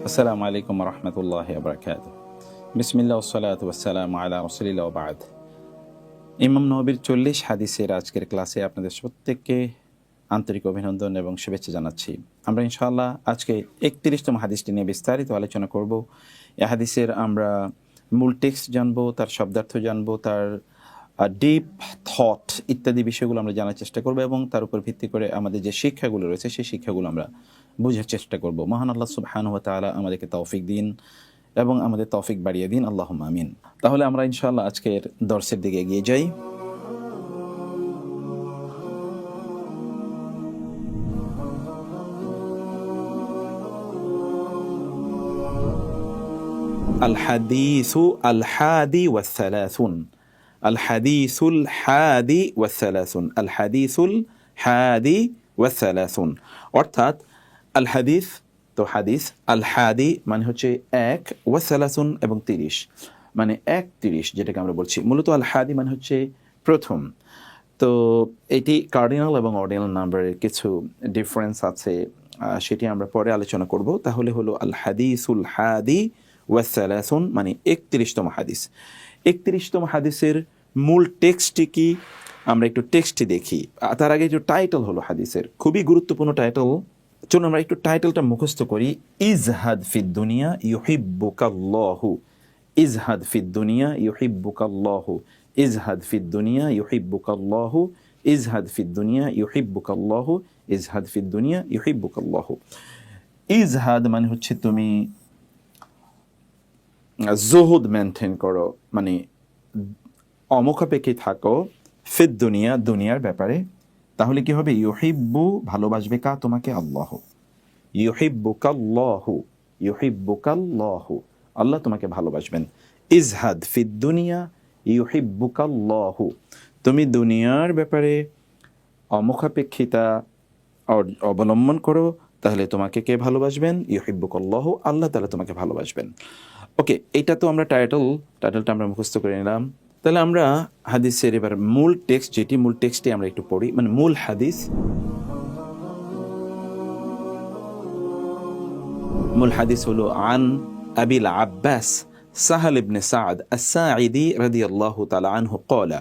আসসালামু আলাইকুম রহমতুল্লাহি ওয়া বারাকাতুহু। বিসমিল্লাহ ওয়াসসালাতু ওয়াসসালামু আলা রাসূলিল্লাহ ওয়া বা'দ। ইমাম নববীর 40 হাদিসের আজকের ক্লাসে আপনাদের প্রত্যেককে আন্তরিক অভিনন্দন এবং শুভেচ্ছা জানাচ্ছি। আমরা ইনশাআল্লাহ আজকে 31তম হাদিসটি নিয়ে বিস্তারিত আলোচনা করব। এই হাদিসের আমরা মূল টেক্সট জানবো, তার শব্দার্থ জানবো, তার ডিপ থট ইত্যাদি বিষয়গুলো আমরা জানার চেষ্টা করব এবং তার উপর ভিত্তি করে আমাদের যে শিক্ষাগুলো রয়েছে সেই শিক্ষাগুলো আমরা বোঝার চেষ্টা করব। মহান আল্লাহ সুবহানাহু ওয়া তাআলা আমাদেরকে তৌফিক দিন এবং আমাদের তৌফিক বাড়িয়ে দিন, আল্লাহুম্মা আমিন। তাহলে আমরা ইনশাআল্লাহ আজকের দর্সের দিকে এগিয়ে যাই। আল হাদিসু আল হাদি ওয়াস সালাসুন। আল হাদিসুল হাদি ওয়াস সালাসুন। আল হাদিসুল হাদি ওয়াস সালাসুন অর্থাৎ আল হাদিস তো হাদিস, আল হাদি মানে হচ্ছে 1, ওয়া সালাসুন এবং 30 মানে 31, যেটাকে আমরা বলছি মূলত আল হাদি মানে হচ্ছে প্রথম। তো এটি কার্ডিনাল এবং অর্ডিনাল নাম্বারের কিছু ডিফারেন্স আছে, সেটি আমরা পরে আলোচনা করব। তাহলে হলো আল হাদিসুল হাদি ওয়া সালাসুন মানে 31তম হাদিস। 31তম হাদিসের মূল টেক্সটটি কি আমরা একটু টেক্সটটি দেখি। তার আগে যে টাইটেল হলো হাদিসের, খুবই গুরুত্বপূর্ণ টাইটেল। চলুন আমরা একটু টাইটেলটা মুখস্থ করি। ইজহাদ ফিদ দুনিয়া ইউহিব্বুকাল্লাহু। ইজহাদ ফিদ দুনিয়া ইউহিব্বুকাল্লাহু। ইজহাদ ফিদ দুনিয়া ইউহিব্বুকাল্লাহু। ইজহাদ ফিদ দুনিয়া ইউহিব্বুকাল্লাহু। ইজহাদ ফিদ দুনিয়া ইউহিব্বুকাল্লাহু। ইজহাদ মানে হচ্ছে তুমি জুহুদ মেনটেন করো, মানে অমুখাপেক্ষী থাকো, ফিদ দুনিয়া দুনিয়ার ব্যাপারে। তাহলে কি হবে? ইউহিব্বু ভালোবাসবে কা? তোমাকে আল্লাহ। ইউহিব্বুকাল্লাহু। ইউহিব্বুকাল্লাহু আল্লাহ তোমাকে ভালোবাসবেন। ইজহাদ ফিদ দুনিয়া ইউহিব্বুকাল্লাহু তুমি দুনিয়ার ব্যাপারে অমুখাপেক্ষিতা অবলম্বন করো, তাহলে তোমাকে কে ভালোবাসবেন? ইউহিব্বুকাল্লাহু আল্লাহ তাআলা তোমাকে ভালোবাসবেন। ওকে, এটা তো আমরা টাইটেলটা আমরা মুখস্থ করে নিলাম। তাহলে আমরা হাদিসের এবার মূল টেক্সট, যেটি মূল টেক্সটে আমরা একটু পড়ি, মানে মূল হাদিস। মূল হাদিস হলো আন আবিল আব্বাস সাহাল ইবনে সাদ আস-সাঈদি রাদিয়াল্লাহু তাআলা আনহু قال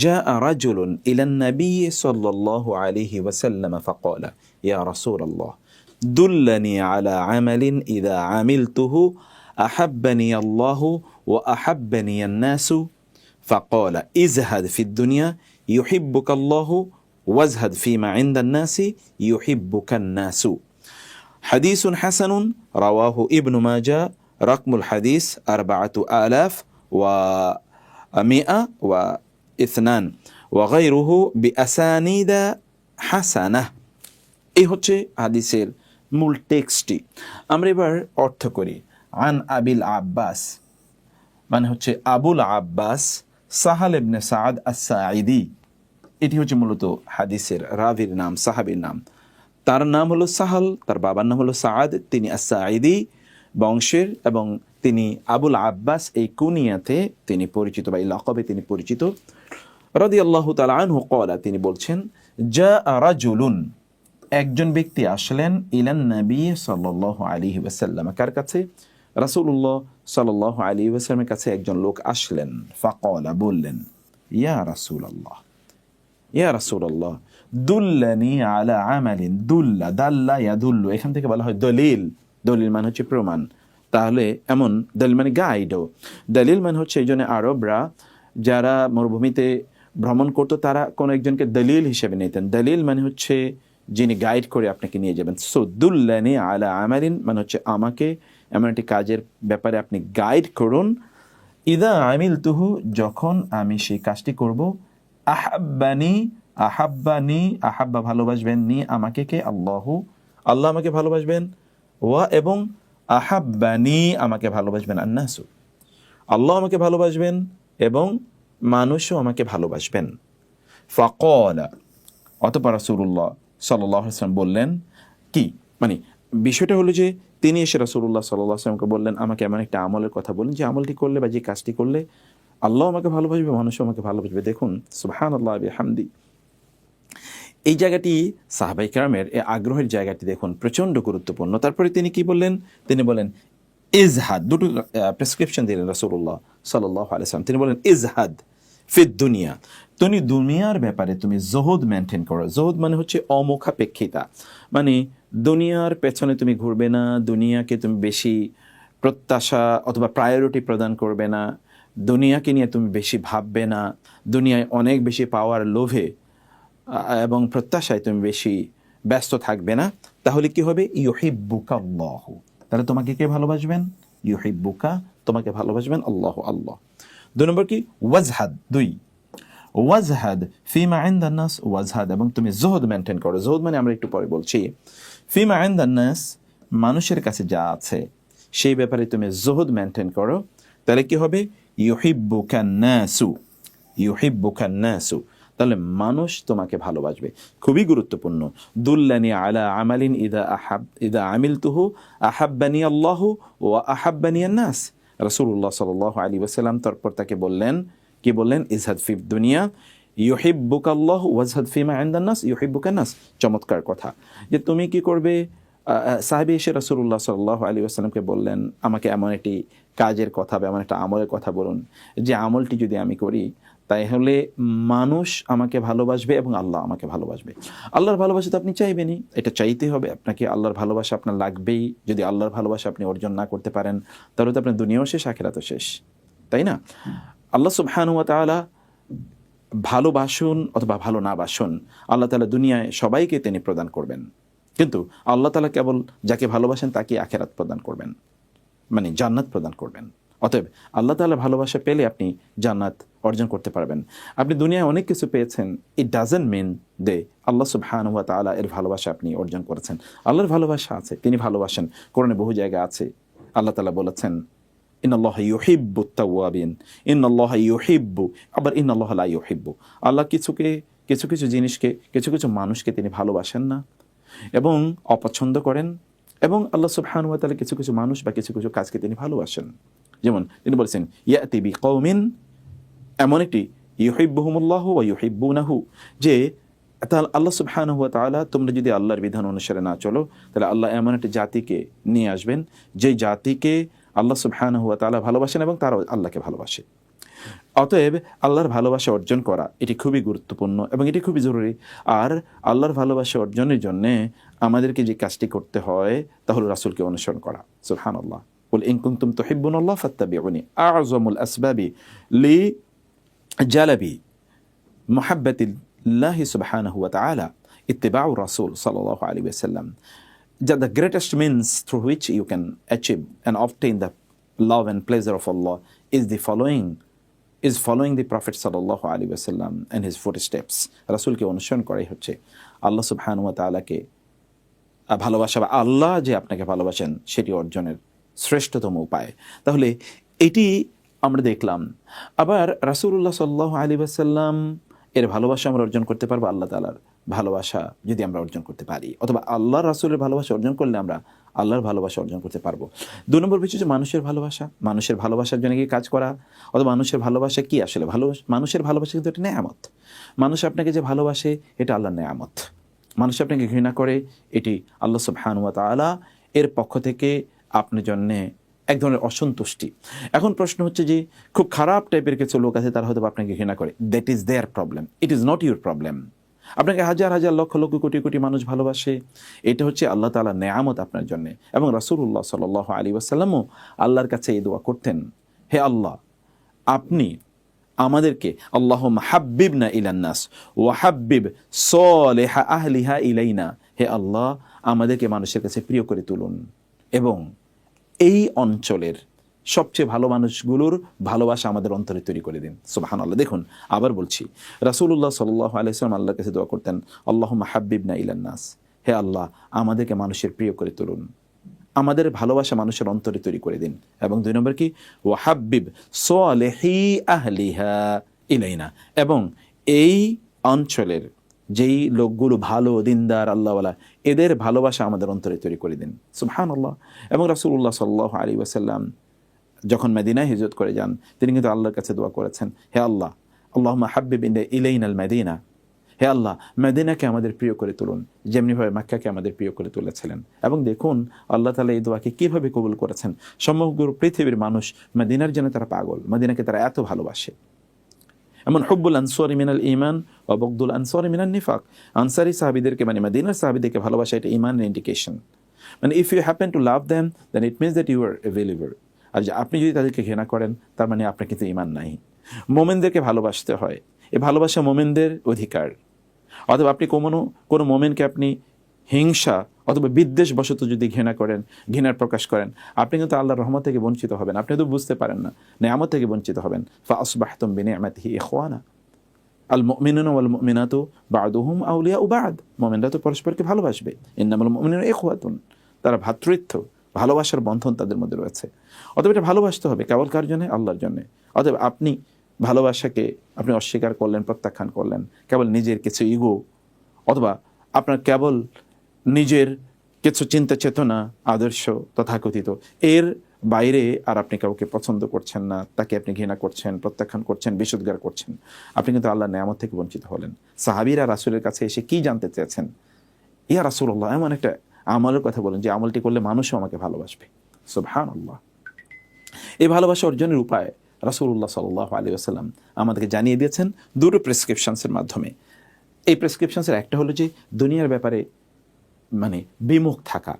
جاء رجل إلى النبي صلى الله عليه وسلم فقال يا رسول الله دلني على عمل إذا عملته أحبني الله وأحبني الناس فقال ازهد في الدنيا يحبك الله وازهد فيما عند الناس يحبك الناس حديث حسن رواه ابن ماجه رقم الحديث 4102 وغيره بأسانيد حسنة। এই হচ্ছে হাদিসের মূল টেক্সটটি। আমরা এবার অর্থ করি। আন আবিল আব্বাস মানে হচ্ছে আবুল আব্বাস সাহাল ইবনে সাদ আস-সাঈদি, এটি হচ্ছে মূলত হাদিসের রাভির নাম, সাহাবীর নাম। তার নাম হলো সাহাল, তার বাবার নাম হলো সাদ, তিনি আস-সাঈদি বংশের এবং তিনি আবুল আব্বাস এই কুনিয়াতে তিনি পরিচিত বা এই লকবে তিনি পরিচিত। রাদিয়াল্লাহু তাআলা আনহু ক্বালা তিনি বলছেন জাআ রাজুলুন একজন ব্যক্তি আসলেন ইলান নবী সাল্লাল্লাহু আলাইহি ওয়াসাল্লাম, কার কাছে? রাসূলুল্লাহ সাল্লাল্লাহু আলাইহি ওয়াসাল্লামের কাছে একজন লোক আসলেন। ফাকালা বললেন ইয়া রাসূলুল্লাহ, ইয়া রাসূলুল্লাহ দুল্লানি আলা আমালিন। দুল্লা দাল্লা ইয়াদুল্লু, এখান থেকে বলা হয় দলিল। দলিল মানে হচ্ছে প্রমাণ। তাহলে এমন দলিল মানে গাইডও। দলিল মানে হচ্ছে এই জন্য আরবরা যারা মরুভূমিতে ভ্রমণ করতো তারা কোনো একজনকে দলিল হিসেবে নিতেন। দলিল মানে হচ্ছে যিনি গাইড করে আপনাকে নিয়ে যাবেন। সো দুল্লানি আলা আমালিন মানে হচ্ছে আমাকে এমন একটি কাজের ব্যাপারে আপনি গাইড করুন। ইদা আমিলতুহু যখন আমি সেই কাজটি করব, আহাব্বানি আহাব্বানি আহাব্বা ভালোবাসবেন, নি আমাকে কে? আল্লাহু আল্লাহ আমাকে ভালোবাসবেন, ওয়া এবং আহাব্বানি আমাকে ভালোবাসবেন, আন্নাসু আল্লাহ আমাকে ভালোবাসবেন এবং মানুষও আমাকে ভালোবাসবেন। ফাকালা অতঃপর রাসূলুল্লাহ সাল্লাল্লাহু আলাইহি ওয়াসাল্লাম বললেন কি, মানে বিষয়টা হলো যে তিনি এসে রাসূলুল্লাহ সাল্লাল্লাহু আলাইহি ওয়াসাল্লামকে বললেন আমাকে এমন একটা আমলের কথা বলেন যে আমলটি করলে বা যে কাজটি করলে আল্লাহ আমাকে ভালোবাসবে, মানুষও আমাকে ভালোবাসবে। দেখুন সুবহানাল্লাহ বিহামদি, এই জায়গাটি সাহাবায়ে কেরামের এই আগ্রহের জায়গাটি দেখুন প্রচণ্ড গুরুত্বপূর্ণ। তারপরে তিনি কি বললেন? তিনি বলেন ইজহাদ, দুটো প্রেসক্রিপশন দিলেন রাসূলুল্লাহ সাল্লাল্লাহু আলাইহি ওয়াসাল্লাম। তিনি বলেন ইজহাদ ফিদ দুনিয়া, তুমি দুনিয়ার ব্যাপারে তুমি জহুদ মেনটেন করো। জহুদ মানে হচ্ছে অমুখাপেক্ষিতা, মানে দুনিয়ার পেছনে তুমি ঘুরবে না, দুনিয়াকে তুমি বেশি প্রত্যাশা অথবা প্রায়োরিটি প্রদান করবে না, দুনিয়াকে নিয়ে তুমি বেশি ভাববে না, দুনিয়ায় অনেক বেশি পাওয়ার লোভে এবং প্রত্যাশায় তুমি বেশি ব্যস্ত থাকবে না। তাহলে কি হবে? ইউহিব্বুকা আল্লাহু, তাহলে তোমাকে কে ভালোবাসবেন? ইউহিব্বুকা, তোমাকে ভালোবাসবেন আল্লাহ, আল্লাহ। 2 নম্বর কি? ওয়াজহাদ, 2 ওয়াজহাদ ফিমা ইনদান নাস, ওয়াজহাদ, এবং তুমি জুহদ মেনটেন করো। জুহদ মানে আমরা একটু পরে বলছি। ফিমা ইনদান নাস, মানুষের কাছে যা আছে সেই ব্যাপারে তুমি জুহদ মেনটেন করো। তাহলে কি হবে? ইউহিব্বুকান নাসু, ইউহিব্বুকান নাসু, তাহলে মানুষ তোমাকে ভালোবাসবে। খুবই গুরুত্বপূর্ণ। দুল্লানি আলা আমালিন ইদা আমিলতুহু আহাব্বানি আল্লাহু ওয়া আহাব্বানি আন-নাস। রাসূলুল্লাহ সাল্লাল্লাহু আলাইহি ওয়াসাল্লাম তারপর তাকে বললেন, কি বললেন? ইজহাদ ফিদ দুনিয়া ইউহিব্বুকা আল্লাহ ওয়াজহাদ ফিমা ইনদান নাস ইউহিব্বুকা নাস। চমৎকার কথা, যে তুমি কি করবে? সাহাবী এসে রাসূলুল্লাহ সাল্লাল্লাহু আলাইহি ওয়াসাল্লামকে বললেন, আমাকে এমন একটি কাজের কথা বা এমন একটা আমলের কথা বলুন যে আমলটি যদি আমি করি তাহলে মানুষ আমাকে ভালোবাসবে এবং আল্লাহ আমাকে ভালোবাসবে। আল্লাহর ভালোবাসা তো আপনি চাইবেনই, এটা চাইতে হবে আপনাকে। আল্লাহর ভালোবাসা আপনার লাগবেই। যদি আল্লাহর ভালোবাসা আপনি অর্জন না করতে পারেন তাহলে তো আপনার দুনিয়াও শেষ, আখিরাতও শেষ, তাই না? আল্লাহ সুবহানাহু ওয়া তাআলা ভালোবাসুন অথবা ভালো না বাসুন, আল্লাহ তাআলা দুনিয়ায় সবাইকে তিনি প্রদান করবেন, কিন্তু আল্লাহ তাআলা কেবল যাকে ভালোবাসেন তাকে আখিরাত প্রদান করবেন, মানে জান্নাত প্রদান করবেন। অতএব আল্লাহ তাআলা ভালোবাসা পেলে আপনি জান্নাত অর্জন করতে পারবেন। আপনি দুনিয়ায় অনেক কিছু পেয়েছেন, ইট ডাজন্ট মিন দে আল্লাহ সুবহানাহু ওয়া তাআলা এর ভালোবাসা আপনি অর্জন করেছেন। আল্লাহর ভালোবাসা আছে, তিনি ভালোবাসেন। কোরআনে বহু জায়গা আছে আল্লাহ তাআলা বলেছেন ইন্নাল্লাহা ইউহিব্বুত তাওয়াবিন, ইন্নাল্লাহা ইউহিব্বু, আবার ইন্নাল্লাহা লা ইউহিব্বু। আল্লাহ কিছু কিছু জিনিসকে, কিছু কিছু মানুষকে তিনি ভালোবাসেন না এবং অপছন্দ করেন, এবং আল্লাহ সুবহানাহু ওয়া তাআলা কিছু কিছু মানুষ বা কিছু কিছু কাজকে তিনি ভালোবাসেন। যেমন তিনি বলেছেন ইয়াতি বিকওমিন, এমন একটি ইউহিব্বুহুমুল্লাহু ওয়া ইউহিব্বুনাহু, যে আল্লাহ সুবহানাহু ওয়া তাআলা তোমরা যদি আল্লাহর বিধান অনুসারে না চলো তাহলে আল্লাহ এমন একটি জাতিকে নিয়ে আসবেন যে জাতিকে আল্লাহ সুবহানাহু ওয়া তাআলা ভালোবাসেন এবং তারাও আল্লাহকে ভালোবাসে। অতএব আল্লাহর ভালোবাসা অর্জন করা এটি খুবই গুরুত্বপূর্ণ এবং এটি খুবই জরুরি। আর আল্লাহর ভালোবাসা অর্জনের জন্যে আমাদেরকে যে কাজটি করতে হয় তা হলো রাসূলকে অনুসরণ করা। সুবহানাল্লাহ, কুল ইন কুনতুম তুহিব্বুনাল্লাহ ফাত্তাবিউনি, আ'যামুল আসবাবি লিজালাবি মুহাব্বাতিল্লাহি সুবহানাহু ওয়া তাআলা ইত্তিবাউ রাসূল সাল্লাল্লাহু আলাইহি ওয়াসাল্লাম। The greatest means through which you can achieve and obtain the love and pleasure of Allah is following the Prophet sallallahu alaihi wasallam and his footsteps. রাসূলকে অনুসরণ করাই হচ্ছে আল্লাহ সুবহানাহু ওয়া তাআলাকে ভালোবাসা বা আল্লাহ যে আপনাকে ভালোবাসেন সেটি অর্জনের শ্রেষ্ঠতম উপায়। তাহলে এটি আমরা দেখলাম। আবার রাসূলুল্লাহ সাল্লাল্লাহু আলাইহি ওয়াসাল্লাম এর ভালোবাসা আমরা অর্জন করতে পারবো আল্লাহ তাআলার ভালোবাসা যদি আমরা অর্জন করতে পারি, অথবা আল্লাহ রাসূলের ভালোবাসা অর্জন করলে আমরা আল্লাহর ভালোবাসা অর্জন করতে পারবো। 2 নম্বর বিষয় হচ্ছে মানুষের ভালোবাসা। মানুষের ভালোবাসার জন্য কি কাজ করা, অথবা মানুষের ভালোবাসা কি আসলে? মানুষের ভালোবাসা কিন্তু একটা নেয়ামত। মানুষ আপনাকে যে ভালোবাসে এটা আল্লাহর নেয়ামত। মানুষ আপনাকে ঘৃণা করে এটি আল্লাহ সুবহানাহু ওয়া তাআলা এর পক্ষ থেকে আপনার জন্যে এক ধরনের অসন্তুষ্টি। এখন প্রশ্ন হচ্ছে যে খুব খারাপ টাইপের কিছু লোক আছে, তারা হয়তো আপনাকে ঘৃণা করে, that is their problem, it is not your problem. আপনাকে হাজার হাজার লক্ষ লক্ষ কোটি কোটি মানুষ ভালোবাসে, এটা হচ্ছে আল্লাহ তাআলার নেয়ামত আপনার জন্য। এবং রাসূলুল্লাহ সাল্লাল্লাহু আলাইহি ওয়াসাল্লামও আল্লাহর কাছে এই দোয়া করতেন, হে আল্লাহ আপনি আমাদেরকে আল্লাহুম্মা হাব্বিবনা ইলান নাস ওয়া হাব্বিব সালিহা আহলিহা ইলাইনা, হে আল্লাহ আমাদেরকে মানুষের কাছে প্রিয় করে তুলুন এবং এই অঞ্চলের সবচেয়ে ভালো মানুষগুলোর ভালোবাসা আমাদের অন্তরে তৈরি করে দিন। সুবহানাল্লাহ। দেখুন আবার বলছি, রাসূলুল্লাহ সাল্লাল্লাহু আলাইহি ওয়াসাল্লাম আল্লাহর কাছে দোয়া করতেন, আল্লাহুম্মা হাব্বিবনা ইলান নাস, হে আল্লাহ আমাদেরকে মানুষের প্রিয় করে তুলুন, আমাদের ভালোবাসা মানুষের অন্তরে তৈরি করে দিন। এবং 2 নম্বর কি? ওয়া হাব্বিব সালিহি আহলিহা ইলাইনা, এবং এই অঞ্চলের যেই লোকগুলো ভালো দিনদার আল্লাহওয়ালা এদের ভালোবাসা আমাদের অন্তরে তৈরি করে দিন। সুবহানাল্লাহ। এবং রাসূলুল্লাহ সাল্লাল্লাহু আলাইহি ওয়াসাল্লাম যখন মদিনায় হিজরত করে যান তিনি কিন্তু আল্লাহর কাছে দোয়া করেছেন, হে আল্লাহ আল্লাহুম্মা হাব্বিব ইলাইনাল মাদিনা, হে আল্লাহ, মদিনাকে আমাদের প্রিয় করে তুলুন, যেমনিভাবে মক্কাকে আমাদের প্রিয় করে তুলেছিলেন। এবং দেখুন আল্লাহ তাআলা এই দোয়াকে কীভাবে কবুল করেছেন। সমগ্র পৃথিবীর মানুষ মদিনার জন্য তারা পাগল, মদিনাকে তারা এত ভালোবাসে। এমন হুব্বুল আনসারি মিনাল ঈমান ওয়া বুগদুল আনসারি মিনান নিফাক, আনসারি সাহাবীদেরকে মানে মদিনার সাহাবীদেরকে ভালোবাসা এটা ঈমানের ইন্ডিকেশন। মানে if you happen to love them then it means that you are a believer. আর আপনি যদি তাদেরকে ঘৃণা করেন তার মানে আপনার কিন্তু ঈমান নাই। মোমেনদেরকে ভালোবাসতে হয়, এই ভালোবাসা মোমেনদের অধিকার। অথবা আপনি কোনো মোমেনকে আপনি হিংসা অথবা বিদ্বেষবশত যদি ঘৃণা করেন, ঘৃণার প্রকাশ করেন, আপনি কিন্তু আল্লাহর রহমত থেকে বঞ্চিত হবেন। আপনি তো বুঝতে পারেন না, নেয়ামত থেকে বঞ্চিত হবেন। ফাআসবাহতুম বিনিআমাতিহি ইখওয়ানা, আল মুমিনুনা ওয়াল মুমিনাতু বা'দুহুম আউলিয়াউ বা'দ। মুমিনরা তো পরস্পরকে ভালোবাসবে। ইন্নামাল মুমিনুনা ইখওয়াতুন, তারা ভ্রাতৃত্ব, ভালোবাসার বন্ধন তাদের মধ্যে রয়েছে। অতএব এটা ভালোবাসতে হবে কেবল কার জন্য? আল্লাহর জন্য। অতএব আপনি ভালোবাসাকে আপনি অস্বীকার করলেন, প্রত্যাখ্যান করলেন কেবল নিজের কিছু ইগো, অথবা আপনার কেবল নিজের কিছু চিন্তা চেতনা, আদর্শ তথাকথিত এর বাইরে আর আপনি কাউকে পছন্দ করছেন না, তাকে আপনি ঘৃণা করছেন, প্রত্যাখ্যান করছেন, বিশুদ্ধার করছেন, আপনি কিন্তু আল্লাহর নেয়ামত থেকে বঞ্চিত হলেন। সাহাবীরা রাসূলের কাছে এসে কি জানতে চেয়েছেন? ইয়া রাসূলুল্লাহ, এমন একটা আমলের কথা বলেন যে আমলটি করলে মানুষও আমাকে ভালোবাসবে। সুবহানাল্লাহ। এই ভালোবাসা অর্জনের উপায় রাসূলুল্লাহ সাল্লাল্লাহু আলাইহি ওয়াসাল্লাম আমাদেরকে জানিয়ে দিয়েছেন দুটো প্রেসক্রিপশনসের মাধ্যমে। এই প্রেসক্রিপশনসের একটা হলো যে দুনিয়ার ব্যাপারে মানে বিমুখ থাকা।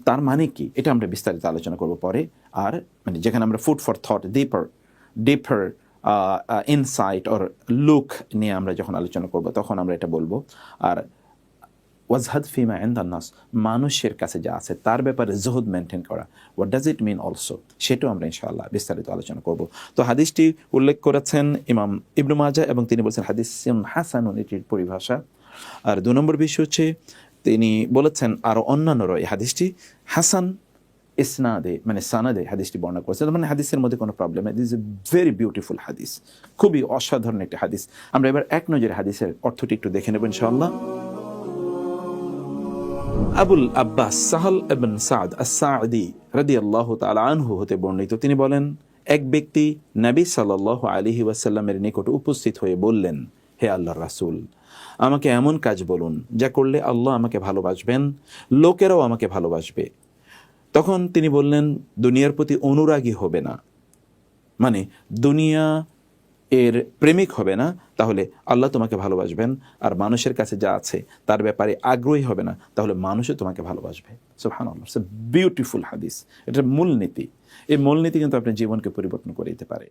তার মানে কি এটা আমরা বিস্তারিত আলোচনা করব পরে। আর মানে যেখানে আমরা food for thought, deeper insight or look নিয়ে আমরা যখন আলোচনা করব তখন আমরা এটা বলবো। আর ওয়াজহাদ ফিমা ইনদান নাস, মানুষের কাছে যা আছে তার ব্যাপারে জুহুদ মেনটেন করা, what does it mean also, সেটাও আমরা ইনশাআল্লাহ বিস্তারিত আলোচনা করব। তো হাদিসটি উল্লেখ করেছেন ইমাম ইবনু মাজাহ এবং তিনি বলছেন হাদিসুন হাসানুন, এটির পরিভাষা। আর 2 নম্বর বিষয় হচ্ছে তিনি বলেছেন আরও অন্যান্যরা এই হাদিসটি হাসান ইসনাদে মানে সানাদে হাদিসটি বর্ণনা করেছে। মানে হাদিসের মধ্যে কোনো প্রবলেম নেই। This is a very beautiful হাদিস, খুবই অসাধারণ একটি হাদিস। আমরা এবার এক নজরে হাদিসের অর্থটি একটু দেখে নেব ইনশাআল্লাহ। আবুল আব্বাস সাহল ইবনে সাদ আস-সাঈদী রাদিয়াল্লাহু তাআলা আনহু হতে বর্ণিত, তিনি বলেন এক ব্যক্তি নবী সাল্লাল্লাহু আলাইহি ওয়াসাল্লামের নিকট উপস্থিত হয়ে বললেন, হে আল্লাহর রাসূল, আমাকে এমন কাজ বলুন যা করলে আল্লাহ আমাকে ভালোবাসবেন, লোকেরাও আমাকে ভালোবাসবে। তখন তিনি বললেন, দুনিয়ার প্রতি অনুরাগী হবে না, মানে দুনিয়া এর প্রেমিক হবে না, তাহলে আল্লাহ তোমাকে ভালোবাসবেন। আর মানুষের কাছে যা আছে তার ব্যাপারে আগ্রহী হবে না, তাহলে মানুষও তোমাকে ভালোবাসবে। সুবহানাল্লাহ, ইটস এ বিউটিফুল হাদিস। এটার মূলনীতি, এই মূলনীতি কিন্তু আপনার জীবনকে পরিবর্তন করে দিতে পারে।